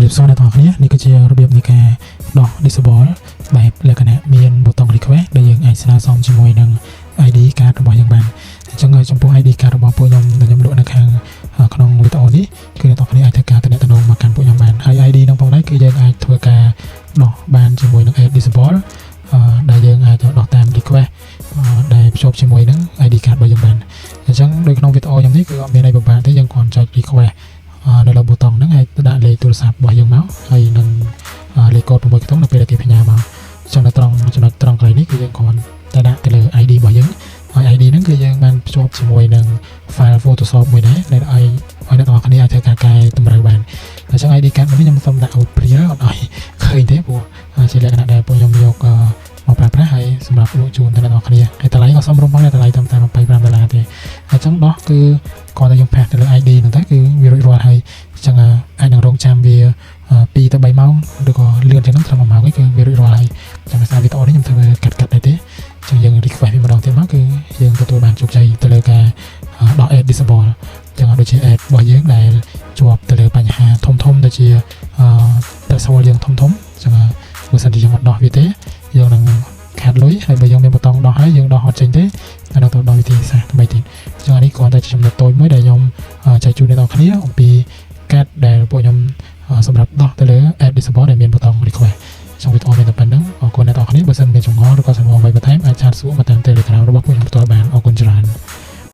រៀបសួរអ្នកទាំងអស់គ្នានេះគឺជារបៀបនៃការដោះ disable បែបលក្ខណៈមានប៊ូតុង request ដែលយើងអាចស្នើសុំជាមួយនឹង ID card របស់យើងបានអញ្ចឹងចំពោះ ID card របស់ពួកខ្ញុំដែលខ្ញុំលក់នៅខាងក្នុងវីដេអូនេះគឺអ្នកទាំងអស់គ្នាអាចធ្វើការទំនាក់ទំនងមកកាន់ពួកខ្ញុំបានហើយ ID នឹងផងដែរគឺយើងអាចធ្វើការដោះបានជាមួយនឹង add disable ដែលយើងអាចដោះតាម request ដែលភ្ជាប់ជាមួយនឹង ID card របស់យើងបានអញ្ចឹងដូចក្នុងវីដេអូខ្ញុំនេះគឺអត់មានអីពិបាកទេយើងគ្រាន់ចុច request នៅលើប៊ូតុងហ្នឹងហើយដាក់លេខទូរស័ព្ទរបស់យើងមកហើយនឹងលេខកូដ6ខ្ទង់នៅពេលដែលគេផ្ញើមកអញ្ចឹងនៅត្រង់ចំណុចត្រង់កន្លែងនេះគឺយើងគ្រាន់តែដាក់ទៅលើ ID របស់យើងហើយ ID ហ្នឹងគឺយើងបានភ្ជាប់ជាមួយនឹង file Photoshop មួយដែរដែលឲ្យអ្នកទាំងអស់គ្នាអាចធ្វើការកែតម្រូវបានអញ្ចឹង ID card នេះខ្ញុំសូមដាក់ clear អត់ឲ្យឃើញទេព្រោះជាលក្ខណៈដែលពួកខ្ញុំយកមកប្រើប្រាស់ហើយសម្រាប់លក់ជូនដល់អ្នកទាំងអស់គ្នាហើយតម្លៃក៏សមរម្យផងដែរតម្លៃតាម$25ទេអញ្ចឹងដោះគឺគាត់តែយើងផាសទៅលើ ID ហ្នឹងទៅគឺវារួចរាល់ហើយអញ្ចឹងអាចនឹងរងចាំវា2ទៅ3ម៉ោងឬក៏លឿនជាងហ្នឹងត្រឹម1ម៉ោងឯងគឺវារួចរាល់ហើយចាំដោយសារវីដេអូនេះខ្ញុំធ្វើកាត់ដែរទេអញ្ចឹងយើង request វាម្ដងទៀតមកគឺយើងទទួលបានជោគជ័យទៅលើការដោះ add disable អញ្ចឹងដូចជា add របស់យើងដែលជាប់ទៅលើបញ្ហាធំដូចជាthreshold យើងធំអញ្ចឹងបើសិនជាយើងអត់ដោះវាទេយើងនឹងខាតលុយហើយបើយើងមានប៊ូតុងដោះហើយយើងដោះអត់ចេញទេអានោះទៅដោះវិធីសាស្ត្រថ្មីទៀតអញ្ចឹងនេះគ្រាន់តែជាចំណុចតូចមួយដែលខ្ញុំចែកជូនអ្នកនរគ្នាអំពីកាតដែលពួកខ្ញុំសម្រាប់ដោះទៅលើ add disable ដែលមានប៊ូតុង request trongវីដេអូមានតែប៉ុណ្្នឹងអរគុណអ្នកនរគ្នាបើសិនមានចម្ងល់ឬក៏សំណួរអ្វីបន្ថែមអាចឆាតសួរមកតាម Telegram របស់ពួកខ្ញុំផ្ទាល់បានអរគុណច្រើន